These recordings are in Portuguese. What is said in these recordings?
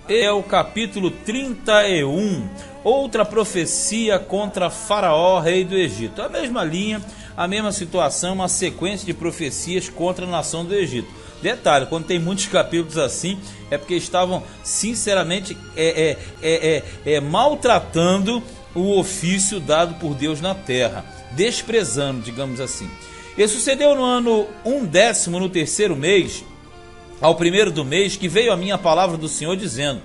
É o capítulo 31, outra profecia contra Faraó, rei do Egito. A mesma linha, a mesma situação, uma sequência de profecias contra a nação do Egito. Detalhe, quando tem muitos capítulos assim, é porque estavam sinceramente maltratando o ofício dado por Deus na terra, desprezando, digamos assim. E sucedeu no ano 1/10, no terceiro mês, ao primeiro do mês, que veio a minha palavra do Senhor, dizendo: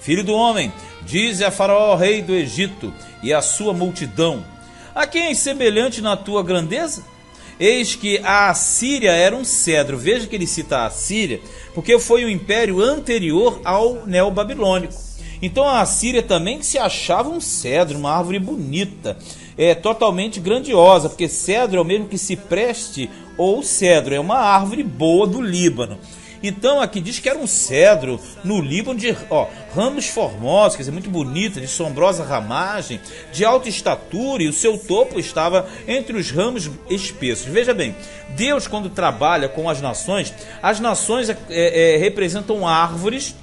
Filho do homem, dize a Faraó, rei do Egito, e a sua multidão: a quem é semelhante na tua grandeza? Eis que a Assíria era um cedro. Veja que ele cita a Assíria, porque foi o império anterior ao neobabilônico. Então a Assíria também se achava um cedro, uma árvore bonita, totalmente grandiosa, porque cedro é o mesmo que cipreste ou cedro, é uma árvore boa do Líbano. Então aqui diz que era um cedro no Líbano de ramos formosos, quer dizer, muito bonita, de sombrosa ramagem, de alta estatura, e o seu topo estava entre os ramos espessos. Veja bem, Deus, quando trabalha com as nações representam árvores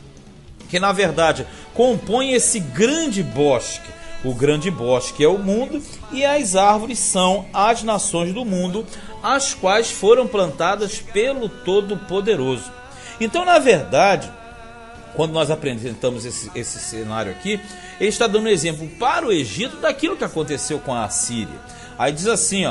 que na verdade compõem esse grande bosque. O grande bosque é o mundo, e as árvores são as nações do mundo, as quais foram plantadas pelo Todo-Poderoso. Então, na verdade, quando nós apresentamos esse cenário aqui, ele está dando um exemplo para o Egito daquilo que aconteceu com a Assíria. Aí diz assim,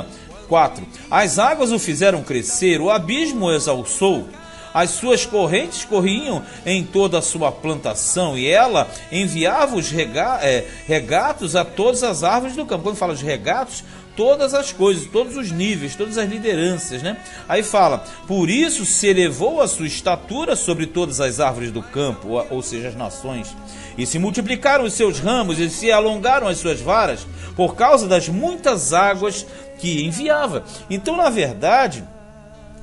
4: as águas o fizeram crescer, o abismo o exalçou, as suas correntes corriam em toda a sua plantação, e ela enviava os regatos a todas as árvores do campo. Quando fala de regatos, todas as coisas, todos os níveis, todas as lideranças, né? Aí fala: por isso se elevou a sua estatura sobre todas as árvores do campo, ou seja, as nações, e se multiplicaram os seus ramos, e se alongaram as suas varas, por causa das muitas águas que enviava. Então, na verdade,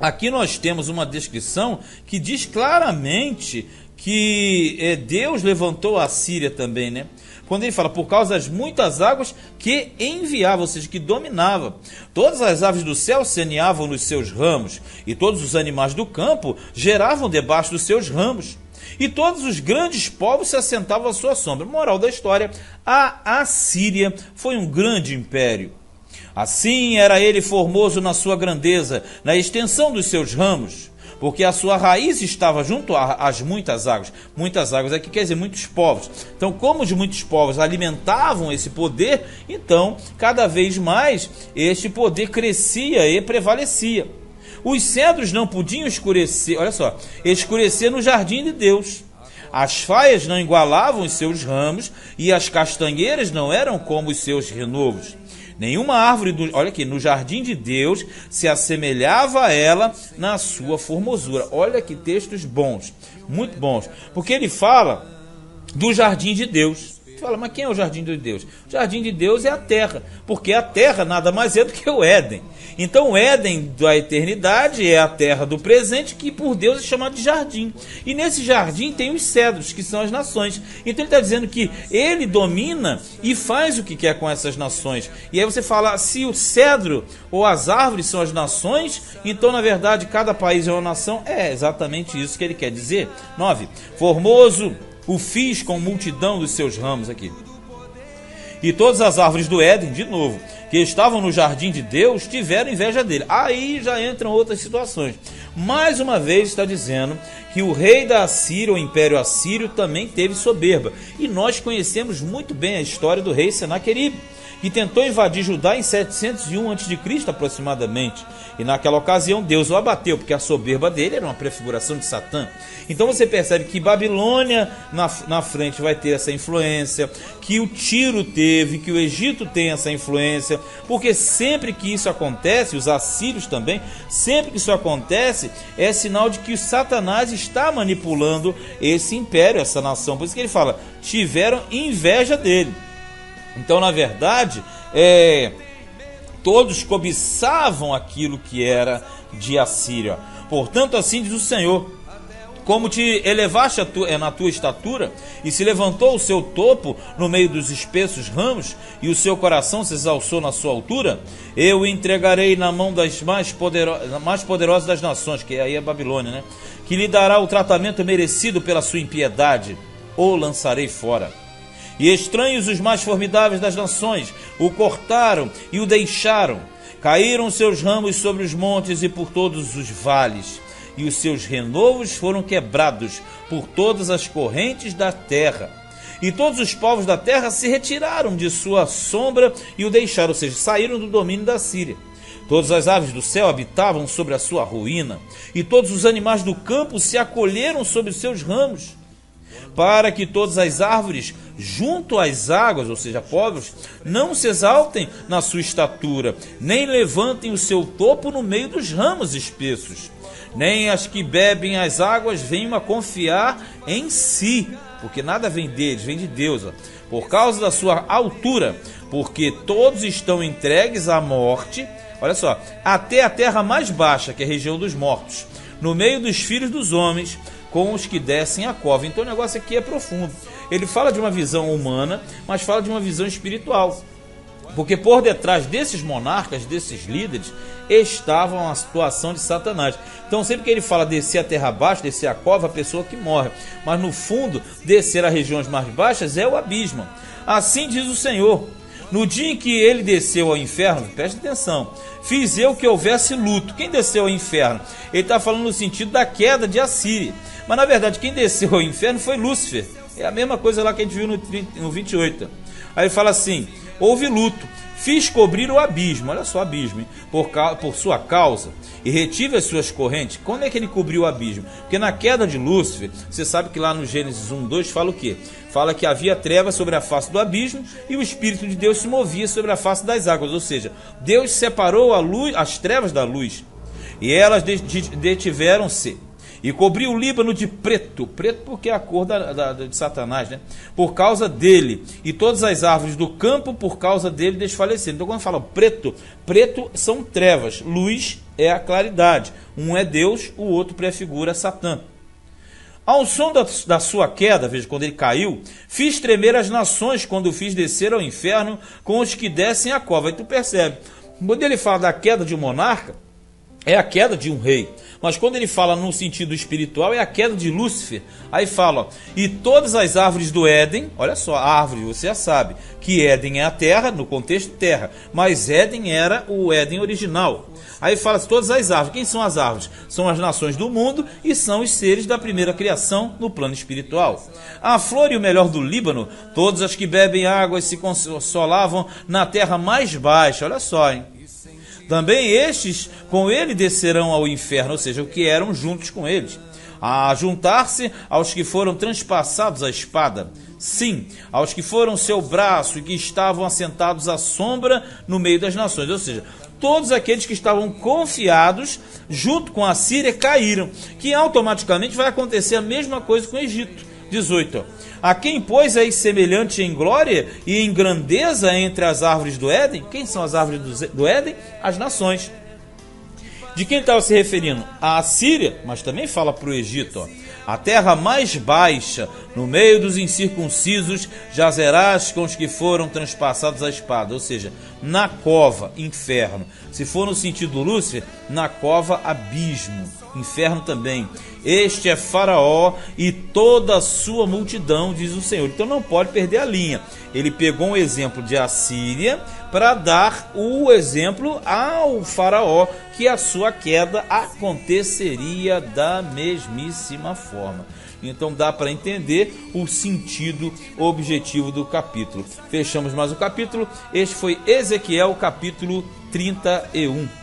aqui nós temos uma descrição que diz claramente que Deus levantou a Síria também, né? Quando ele fala por causa das muitas águas que enviava, ou seja, que dominava. Todas as aves do céu semeavam nos seus ramos, e todos os animais do campo geravam debaixo dos seus ramos, e todos os grandes povos se assentavam à sua sombra. Moral da história: a Assíria foi um grande império. Assim era ele formoso na sua grandeza, na extensão dos seus ramos, porque a sua raiz estava junto às muitas águas. Muitas águas aqui quer dizer muitos povos. Então, como os muitos povos alimentavam esse poder, então cada vez mais este poder crescia e prevalecia. Os cedros não podiam escurecer no jardim de Deus. As faias não igualavam os seus ramos, e as castanheiras não eram como os seus renovos. Nenhuma árvore, no jardim de Deus se assemelhava a ela na sua formosura. Olha que textos bons, muito bons, porque ele fala do jardim de Deus. Você fala, mas quem é o jardim de Deus? O jardim de Deus é a terra, porque a terra nada mais é do que o Éden. Então o Éden da eternidade é a terra do presente, que por Deus é chamado de jardim. E nesse jardim tem os cedros, que são as nações. Então ele está dizendo que ele domina e faz o que quer com essas nações. E aí você fala, se o cedro ou as árvores são as nações, então na verdade cada país é uma nação. É exatamente isso que ele quer dizer. 9. Formoso o fiz com multidão dos seus ramos aqui. E todas as árvores do Éden, de novo, que estavam no jardim de Deus, tiveram inveja dele. Aí já entram outras situações. Mais uma vez está dizendo que o rei da Assíria, o império assírio, também teve soberba. E nós conhecemos muito bem a história do rei Senaqueribe, que tentou invadir Judá em 701 a.C. aproximadamente. E naquela ocasião Deus o abateu, porque a soberba dele era uma prefiguração de Satã. Então você percebe que Babilônia na frente vai ter essa influência, que o Tiro teve, que o Egito tem essa influência, porque sempre que isso acontece, os assírios também, sempre que isso acontece, é sinal de que o Satanás está manipulando esse império, essa nação. Por isso que ele fala, tiveram inveja dele. Então, na verdade, todos cobiçavam aquilo que era de Assíria. Portanto, assim diz o Senhor: como te elevaste na tua estatura, e se levantou o seu topo no meio dos espessos ramos, e o seu coração se exalçou na sua altura, eu o entregarei na mão das mais poderosas das nações, que aí é a Babilônia, né? Que lhe dará o tratamento merecido pela sua impiedade. o lançarei fora. E estranhos os mais formidáveis das nações o cortaram e o deixaram. Caíram seus ramos sobre os montes e por todos os vales, e os seus renovos foram quebrados por todas as correntes da terra. E todos os povos da terra se retiraram de sua sombra e o deixaram, ou seja, saíram do domínio da Síria. Todas as aves do céu habitavam sobre a sua ruína, e todos os animais do campo se acolheram sobre os seus ramos, para que todas as árvores junto às águas, ou seja, povos, não se exaltem na sua estatura, nem levantem o seu topo no meio dos ramos espessos. Nem as que bebem as águas venham a confiar em si, porque nada vem deles, vem de Deus, por causa da sua altura, porque todos estão entregues à morte, olha só, até a terra mais baixa, que é a região dos mortos, no meio dos filhos dos homens, com os que descem a cova. Então o negócio aqui é profundo. Ele fala de uma visão humana, mas fala de uma visão espiritual. Porque por detrás desses monarcas, desses líderes, estava a situação de Satanás. Então sempre que ele fala descer a terra abaixo, descer a cova, a pessoa que morre. Mas no fundo, descer a regiões mais baixas é o abismo. Assim diz o Senhor: no dia em que ele desceu ao inferno, preste atenção, fiz eu que houvesse luto. Quem desceu ao inferno? Ele está falando no sentido da queda de Assíria. Mas na verdade quem desceu ao inferno foi Lúcifer. É a mesma coisa lá que a gente viu no 28. Aí ele fala assim: houve luto, fiz cobrir o abismo. Olha só, abismo, hein? Por sua causa, e retive as suas correntes. Quando é que ele cobriu o abismo? Porque na queda de Lúcifer, você sabe que lá no Gênesis 1:2 fala o quê? Fala que havia trevas sobre a face do abismo e o Espírito de Deus se movia sobre a face das águas. Ou seja, Deus separou a luz, as trevas da luz, e elas detiveram-se. E cobriu o Líbano de preto, preto porque é a cor de Satanás, né? Por causa dele, e todas as árvores do campo por causa dele desfaleceram. Então quando fala preto, preto são trevas, luz é a claridade. Um é Deus, o outro prefigura Satã. Ao som da sua queda, veja, quando ele caiu, fiz tremer as nações quando o fiz descer ao inferno com os que descem a cova. Aí tu percebe, quando ele fala da queda de um monarca, é a queda de um rei. Mas quando ele fala no sentido espiritual, é a queda de Lúcifer. Aí fala, ó, e todas as árvores do Éden, olha só, a árvore, você já sabe, que Éden é a terra, no contexto terra, mas Éden era o Éden original. Aí fala todas as árvores. Quem são as árvores? São as nações do mundo e são os seres da primeira criação no plano espiritual. A flor e o melhor do Líbano, todas as que bebem águas se consolavam na terra mais baixa. Olha só, hein? Também estes com ele descerão ao inferno, ou seja, o que eram juntos com eles, a juntar-se aos que foram transpassados à espada, sim, aos que foram seu braço e que estavam assentados à sombra no meio das nações. Ou seja, todos aqueles que estavam confiados junto com a Síria caíram, que automaticamente vai acontecer a mesma coisa com o Egito. 18. Ó. A quem, pois, é semelhante em glória e em grandeza entre as árvores do Éden? Quem são as árvores do Éden? As nações. De quem estava se referindo? A Assíria, mas também fala para o Egito. Ó. A terra mais baixa, no meio dos incircuncisos, jazerás com os que foram transpassados à espada. Ou seja, na cova, inferno. Se for no sentido do Lúcifer, na cova, abismo. Inferno também. Este é Faraó e toda a sua multidão, diz o Senhor. Então não pode perder a linha. Ele pegou um exemplo de Assíria para dar o exemplo ao Faraó, que a sua queda aconteceria da mesmíssima forma. Então dá para entender o sentido objetivo do capítulo. Fechamos mais um capítulo. Este foi Ezequiel, capítulo 31.